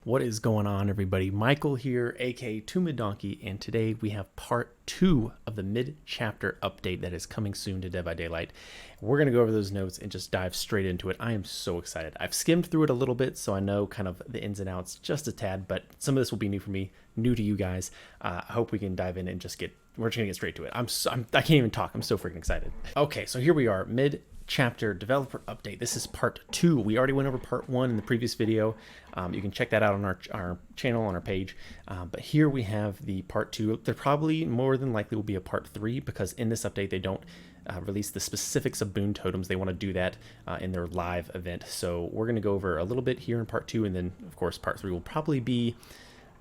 What is going on, everybody? Michael here, aka Two Mid Donkey, and today we have part 2 of the mid-chapter update that is coming soon to Dead by Daylight. We're going to go over those notes and just dive straight into it. I am so excited. I've skimmed through it a little bit, so I know kind of the ins and outs just a tad, but some of this will be new for me, new to you guys. I hope we can dive in and we're just going to get straight to it. I can't even talk. I'm so freaking excited. Okay, so here we are, mid-chapter developer update. This is part 2. We already went over part 1 in the previous video. You can check that out on our channel, on our page. But here we have the part 2. There probably more than likely will be a part 3 because in this update they don't release the specifics of Boon Totems. They want to do that in their live event. So we're going to go over a little bit here in part 2, and then of course part 3 will probably be,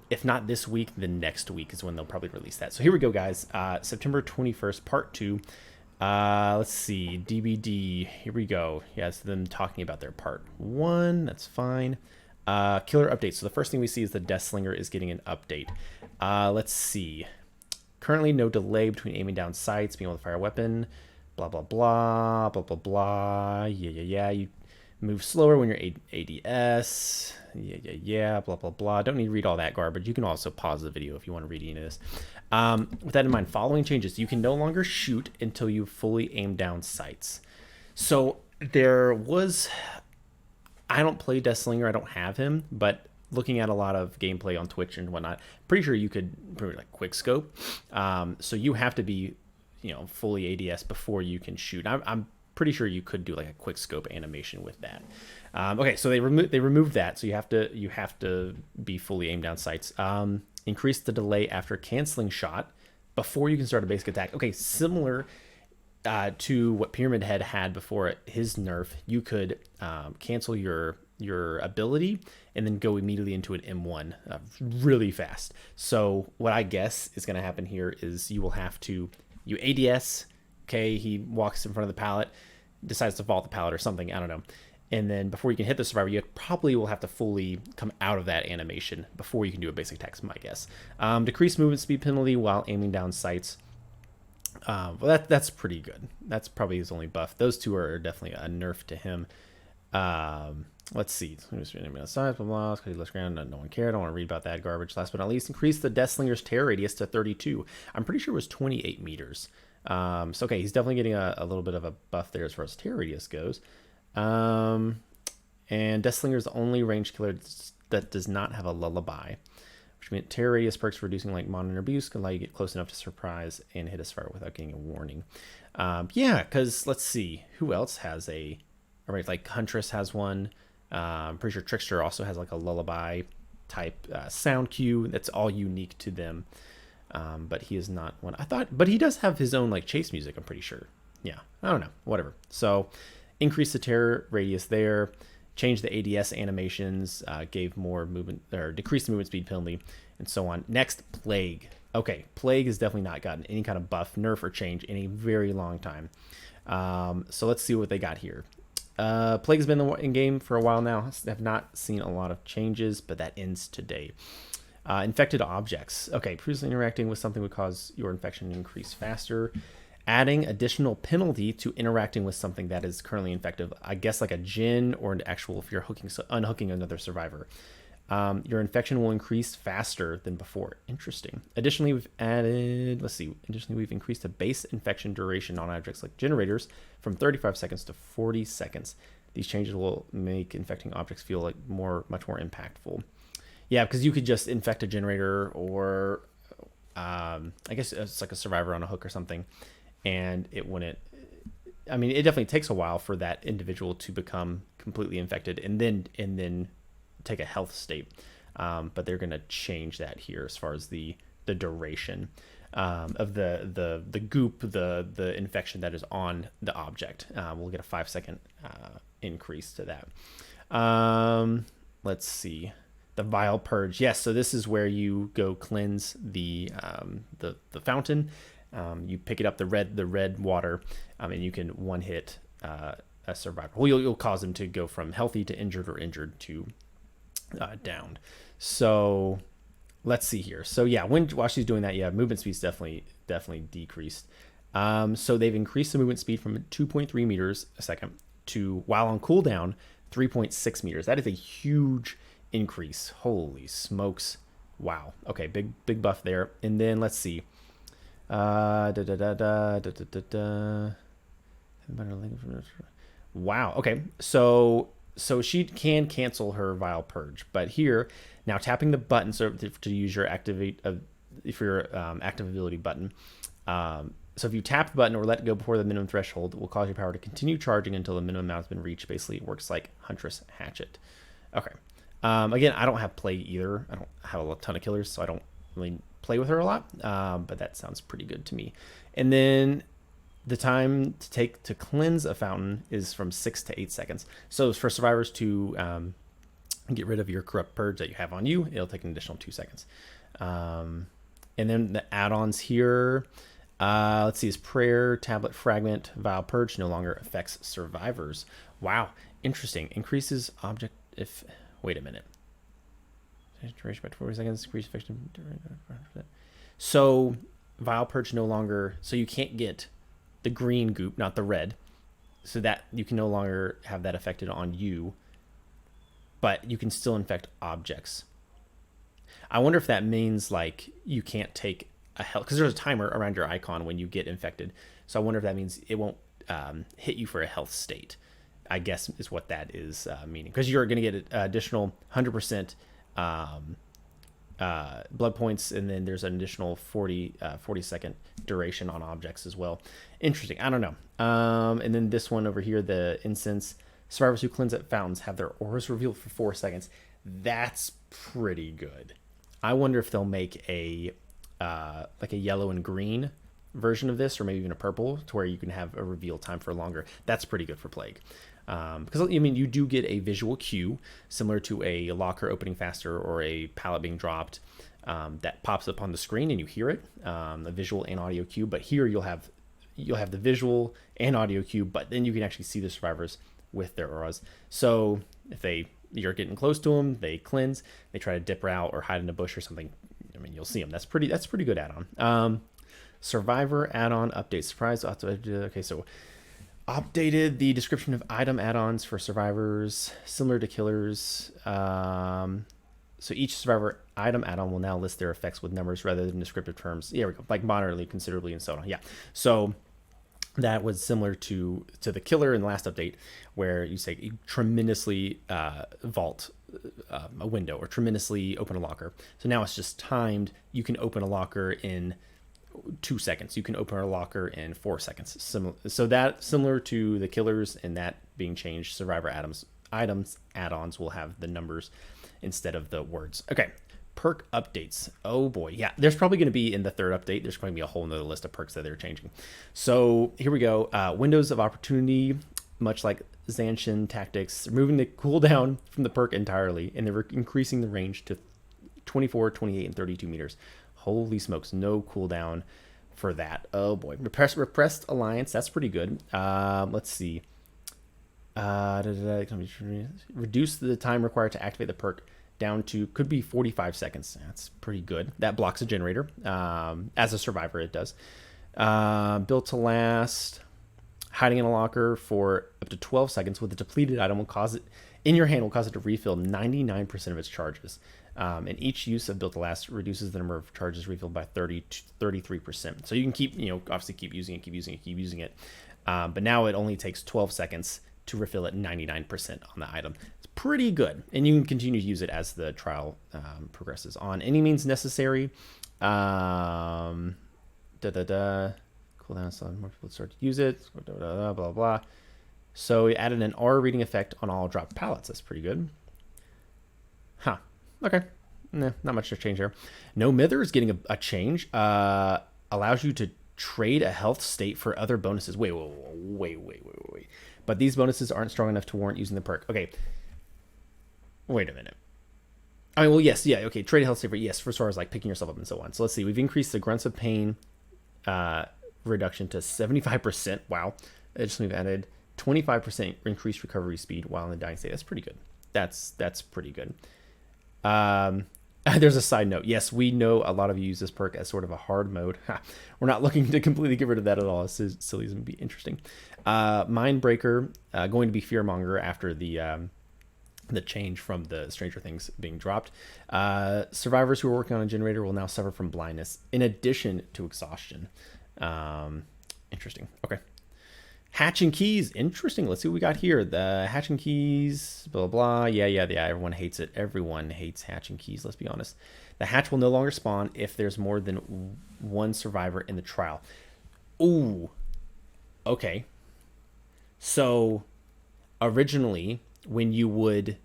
if not this week, then next week is when they'll probably release that. So here we go, guys. September 21st, part 2. Let's see, DBD, here we go. Yeah, it's them talking about their part 1. That's fine. Killer update. So the first thing we see is the Deathslinger is getting an update. Let's see. Currently no delay between aiming down sights, being able to fire a weapon, blah, blah, blah, blah, blah, blah. Yeah. You move slower when you're ADS. Yeah, blah, blah, blah. Don't need to read all that garbage. You can also pause the video if you want to read any of this. With that in mind, following changes. You can no longer shoot until you fully aim down sights. So there was... I don't play Deathslinger, I don't have him, but looking at a lot of gameplay on Twitch and whatnot, pretty sure you could like quick scope. So you have to be, fully ADS before you can shoot. I'm pretty sure you could do like a quick scope animation with that. Okay, so they removed that, so you have to be fully aimed down sights. Increase the delay after canceling shot before you can start a basic attack. Okay, similar to what Pyramid Head had before his nerf. You could cancel your ability and then go immediately into an M1 really fast. So what I guess is going to happen here is you ADS, okay, he walks in front of the pallet, decides to vault the pallet or something, I don't know. And then before you can hit the survivor, you probably will have to fully come out of that animation before you can do a basic attack, is my guess. Decrease movement speed penalty while aiming down sights. Well, that's pretty good. That's probably his only buff. Those two are definitely a nerf to him. Let's see. Size, blah, blah, because he less ground. No one cared. I don't want to read about that garbage. Last but not least, increase the Deathslinger's tear radius to 32. I'm pretty sure it was 28 meters. So okay, he's definitely getting a little bit of a buff there as far as tear radius goes. And Deathslinger is the only range killer that does not have a lullaby, which means tear radius perks for reducing like monitor abuse can allow you to get close enough to surprise and hit a survivor without getting a warning. Yeah, because let's see, who else has like Huntress has one. I'm pretty sure Trickster also has like a lullaby type sound cue that's all unique to them. But he is not one. But he does have his own like chase music, I'm pretty sure. Yeah, I don't know, whatever. So increase the tear radius there. Change the ADS animations, gave more movement, or decreased the movement speed penalty, and so on. Next, Plague. Okay, Plague has definitely not gotten any kind of buff, nerf, or change in a very long time. So let's see what they got here. Plague has been in game for a while now. Have not seen a lot of changes, but that ends today. Infected objects. Okay, previously interacting with something would cause your infection to increase faster. Adding additional penalty to interacting with something that is currently infected. I guess like a djinn or an actual, if you're unhooking another survivor. Your infection will increase faster than before. Interesting. Additionally, we've increased the base infection duration on objects like generators from 35 seconds to 40 seconds. These changes will make infecting objects feel like much more impactful. Yeah, because you could just infect a generator or I guess it's like a survivor on a hook or something. And it wouldn't, I mean, it definitely takes a while for that individual to become completely infected and then take a health state. But they're going to change that here as far as the duration of the goop, the infection that is on the object. We'll get a 5-second increase to that. Let's see. The Vile Purge. Yes, so this is where you go cleanse the fountain. You pick it up, the red water, and you can one hit a survivor. Well, you'll cause them to go from healthy to injured or injured to downed. So let's see here. So yeah, while she's doing that, yeah, movement speed's definitely decreased. So they've increased the movement speed from 2.3 meters a second to, while on cooldown, 3.6 meters. That is a huge increase. Holy smokes. Wow. Okay, big buff there. And then let's see. Wow. Okay. So she can cancel her Vile Purge, but here now tapping the button to use your active ability button. So if you tap the button or let go before the minimum threshold, it will cause your power to continue charging until the minimum amount has been reached. Basically, it works like Huntress Hatchet. Okay. Again, I don't have Plague either. I don't have a ton of killers, so I don't really play with her a lot. But that sounds pretty good to me. And then the time to take to cleanse a fountain is from 6 to 8 seconds. So for survivors to get rid of your corrupt purge that you have on you, it'll take an additional 2 seconds. And then the add-ons here, let's see, is Prayer, Tablet Fragment, Vile Purge no longer affects survivors. Wow, interesting. Increases object if, wait a minute. Duration by 40 seconds, increase affection. So Vile Purge no longer, so you can't get the green goop, not the red. So that you can no longer have that affected on you, but you can still infect objects. I wonder if that means like you can't take a health, because there's a timer around your icon when you get infected. So I wonder if that means it won't hit you for a health state, I guess is what that is meaning. Because you're going to get an additional 100% blood points, and then there's an additional 40 second duration on objects as well. Interesting. I don't know. And then this one over here, the incense. Survivors who cleanse at fountains have their auras revealed for 4 seconds. That's pretty good. I wonder if they'll make a like a yellow and green version of this, or maybe even a purple, to where you can have a reveal time for longer. That's pretty good for Plague. Because I mean, you do get a visual cue similar to a locker opening faster or a pallet being dropped that pops up on the screen and you hear it, a visual and audio cue. But here you'll have the visual and audio cue, but then you can actually see the survivors with their auras. So if you're getting close to them, they cleanse, they try to dip out or hide in a bush or something, I mean, you'll see them. That's pretty good add-on. Survivor add-on update. Surprise. Okay, so updated the description of item add-ons for survivors, similar to killers. So each survivor item add-on will now list their effects with numbers rather than descriptive terms. Yeah, we go. Like moderately, considerably, and so on. Yeah. So that was similar to the killer in the last update, where you say you tremendously vault a window or tremendously open a locker. So now it's just timed. You can open a locker in 2 seconds. You can open a locker in 4 seconds. So that similar to the killers, and that being changed. Survivor items add-ons will have the numbers instead of the words. Okay. Perk updates. Oh boy. Yeah, there's probably going to be in the third update. There's going to be a whole nother list of perks that they're changing. So here we go. Windows of opportunity, much like Zanshin Tactics, removing the cooldown from the perk entirely, and they're increasing the range to 24, 28, and 32 meters. Holy smokes, no cooldown for that. Oh boy. Repressed Alliance, that's pretty good. Let's see. Reduce the time required to activate the perk down to, could be 45 seconds. That's pretty good. That blocks a generator. As a survivor, it does. Built to last. Hiding in a locker for up to 12 seconds with a depleted item will cause it, in your hand, will cause it to refill 99% of its charges. And each use of built to last reduces the number of charges refilled by 30 to 33%. So you can keep, obviously keep using it. But now it only takes 12 seconds to refill it 99% on the item. It's pretty good. And you can continue to use it as the trial progresses. On any means necessary. Cool down so more people start to use it. Blah, blah, blah. So we added an aura reading effect on all dropped pallets. That's pretty good. Huh. Okay. Nah, not much to change there. No Mither is getting a change. Allows you to trade a health state for other bonuses. Wait. But these bonuses aren't strong enough to warrant using the perk. Okay. Wait a minute. I mean, well, yes, yeah, okay. Trade a health state for, yes, for as far as like picking yourself up and so on. So let's see. We've increased the grunts of pain reduction to 75%. Wow. Additionally, we've added 25% increased recovery speed while in the dying state. That's pretty good. That's pretty good. There's a side note. Yes, we know a lot of you use this perk as sort of a hard mode. We're not looking to completely get rid of that at all. It's silly. It's going to be interesting. Mindbreaker, going to be Fearmonger after the the change from the Stranger Things being dropped. Survivors who are working on a generator will now suffer from blindness in addition to exhaustion. Interesting. Okay. Hatching keys. Interesting. Let's see what we got here. The hatching keys, blah, blah. Yeah. Everyone hates it. Everyone hates hatching keys. Let's be honest. The hatch will no longer spawn if there's more than one survivor in the trial. Ooh. Okay. So originally, when you would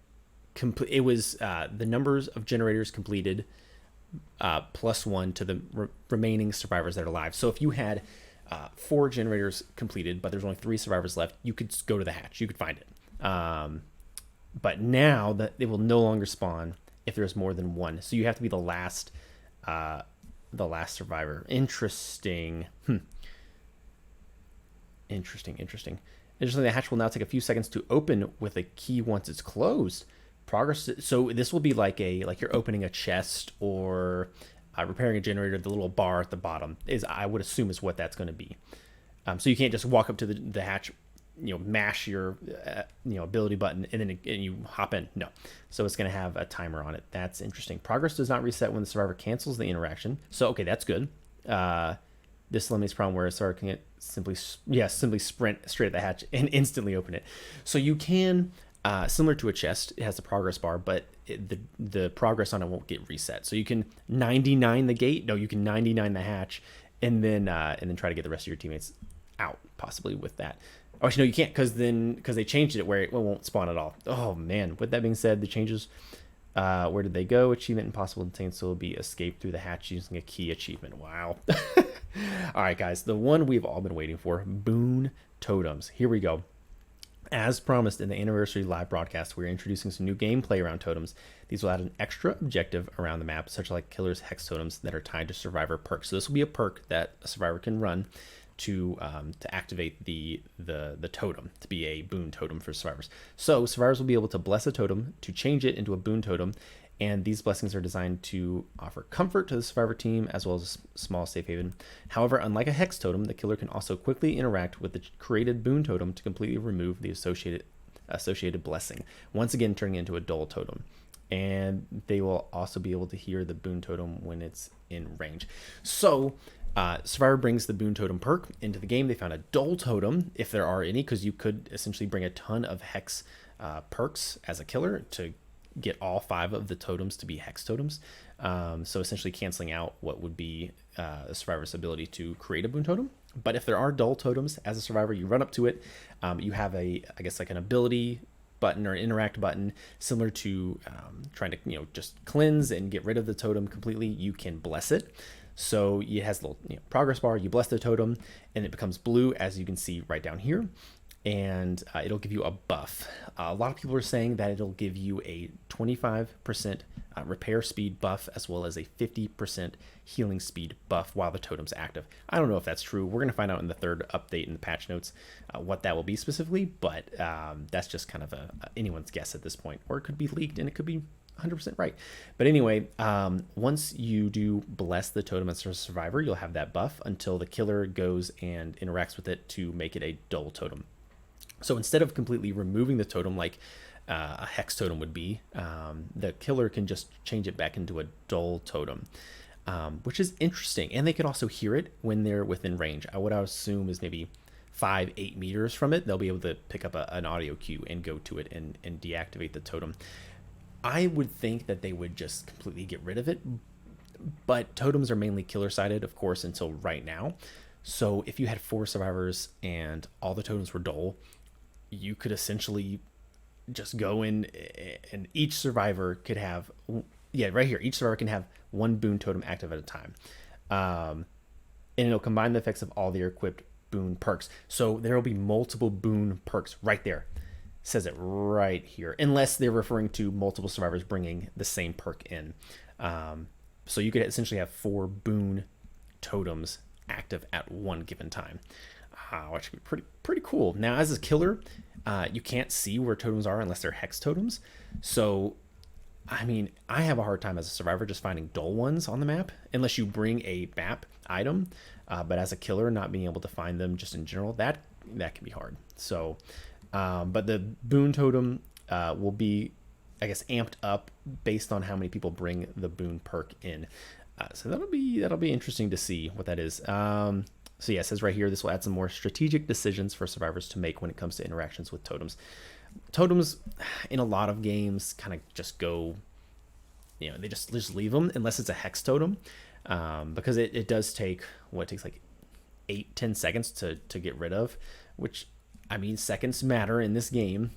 complete, it was the numbers of generators completed +1 to the remaining survivors that are alive. So if you had 4 generators completed, but there's only 3 survivors left, you could go to the hatch. You could find it. But now that it will no longer spawn if there's more than one. So you have to be the last survivor. Interesting. Interesting. Additionally, the hatch will now take a few seconds to open with a key once it's closed. Progress. So this will be like you're opening a chest or repairing a generator. The little bar at the bottom is, I would assume, is what that's going to be. So you can't just walk up to the hatch, mash your ability button and then you hop in. No. So it's going to have a timer on it. That's interesting. Progress does not reset when the survivor cancels the interaction. So okay, that's good. This eliminates problem where a survivor can simply sprint straight at the hatch and instantly open it. So you can, similar to a chest, it has a progress bar, but the progress on it won't get reset. So you can 99 the gate. No, you can 99 the hatch, and then try to get the rest of your teammates out, possibly with that. Oh, actually, no, you can't, because they changed it where it won't spawn at all. Oh man. With that being said, the changes. Where did they go? Achievement impossible to obtain, so will be escape through the hatch using a key achievement. Wow. All right, guys, the one we've all been waiting for, Boon Totems. Here we go. As promised in the anniversary live broadcast, we're introducing some new gameplay around totems. These will add an extra objective around the map, such like killer's hex totems that are tied to survivor perks. So this will be a perk that a survivor can run to activate the totem, to be a boon totem for survivors. So survivors will be able to bless a totem to change it into a boon totem, and these blessings are designed to offer comfort to the survivor team as well as a small safe haven. However, unlike a hex totem, the killer can also quickly interact with the created boon totem to completely remove the associated blessing, once again turning it into a dull totem. And they will also be able to hear the boon totem when it's in range. So survivor brings the boon totem perk into the game. They found a dull totem, if there are any, because you could essentially bring a ton of hex perks as a killer to get all 5 of the totems to be hex totems. So essentially canceling out what would be a survivor's ability to create a boon totem. But if there are dull totems as a survivor, you run up to it. You have an ability button or interact button similar to trying to just cleanse and get rid of the totem completely. You can bless it. So it has a little progress bar. You bless the totem and it becomes blue, as you can see right down here. And it'll give you a buff. A lot of people are saying that it'll give you a 25% repair speed buff as well as a 50% healing speed buff while the totem's active. I don't know if that's true. We're going to find out in the 3rd update in the patch notes what that will be specifically, but that's just kind of anyone's guess at this point. Or it could be leaked and it could be 100% right. But anyway, once you do bless the totem as a survivor, you'll have that buff until the killer goes and interacts with it to make it a dull totem. So instead of completely removing the totem like a hex totem would be, the killer can just change it back into a dull totem, which is interesting. And they can also hear it when they're within range. What I would assume is maybe 5-8 meters from it, they'll be able to pick up an audio cue and go to it and deactivate the totem. I would think that they would just completely get rid of it, but totems are mainly killer-sided, of course, until right now. So if you had 4 survivors and all the totems were dull, you could essentially just go in and each survivor could have, right here, each survivor can have 1 boon totem active at a time. And it'll combine the effects of all their equipped boon perks. So there will be multiple boon perks right there. Says it right here, unless they're referring to multiple survivors bringing the same perk in. So you could essentially have 4 boon totems active at one given time, which would be pretty cool. Now, as a killer, you can't see where totems are unless they're hex totems. So, I mean, I have a hard time as a survivor just finding dull ones on the map, unless you bring a map item. But as a killer, not being able to find them just in general, that can be hard. So, but the boon totem will be I guess, amped up based on how many people bring the boon perk in. So that'll be interesting to see what that is. So yeah, it says right here, this will add some more strategic decisions for survivors to make when it comes to interactions with totems. Totems in a lot of games kind of just go, they just leave them unless it's a hex totem, because it does take, it takes like 8-10 seconds to get rid of, which, I mean, seconds matter in this game.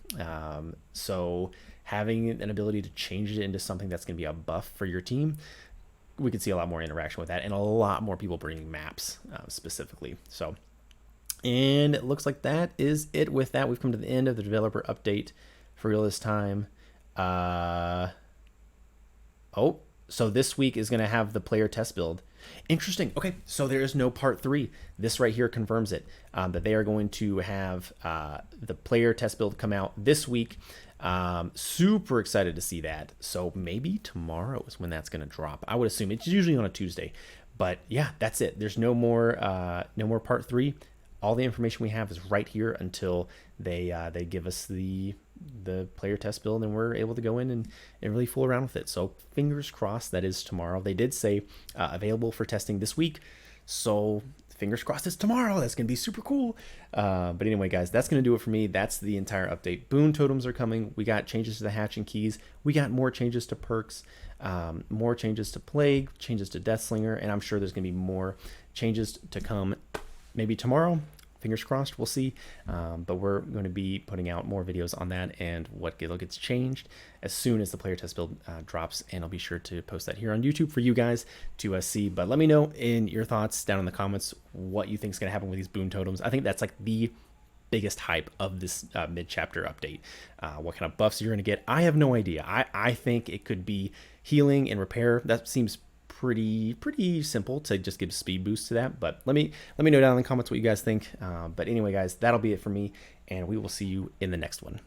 So having an ability to change it into something that's going to be a buff for your team, we could see a lot more interaction with that, and a lot more people bringing maps specifically. So, and it looks like that is it with that. We've come to the end of the developer update for real this time. So this week is going to have the player test build. Interesting. Okay, so there is no part 3. This right here confirms it, that they are going to have the player test build come out this week. Super excited to see that. So maybe tomorrow is when that's going to drop. I would assume it's usually on a Tuesday. But yeah, that's it. There's no more part 3. All the information we have is right here until they give us the player test build, and we're able to go in and really fool around with it. So fingers crossed that is tomorrow. They did say available for testing this week, so fingers crossed it's tomorrow. That's gonna be super cool. But anyway, guys, that's gonna do it for me. That's the entire update. Boon totems are coming. We got changes to the hatching keys. We got more changes to perks, more changes to plague, changes to Deathslinger, and I'm sure there's gonna be more changes to come maybe tomorrow. Fingers crossed, we'll see. But we're going to be putting out more videos on that and what gets changed as soon as the player test build drops, and I'll be sure to post that here on YouTube for you guys to see. But let me know in your thoughts down in the comments what you think is going to happen with these boon totems. I think that's like the biggest hype of this mid-chapter update. What kind of buffs you're going to get, I have no idea. I think it could be healing and repair. That seems pretty simple to just give speed boost to that, but let me know down in the comments what you guys think. But anyway, guys, that'll be it for me, and we will see you in the next one.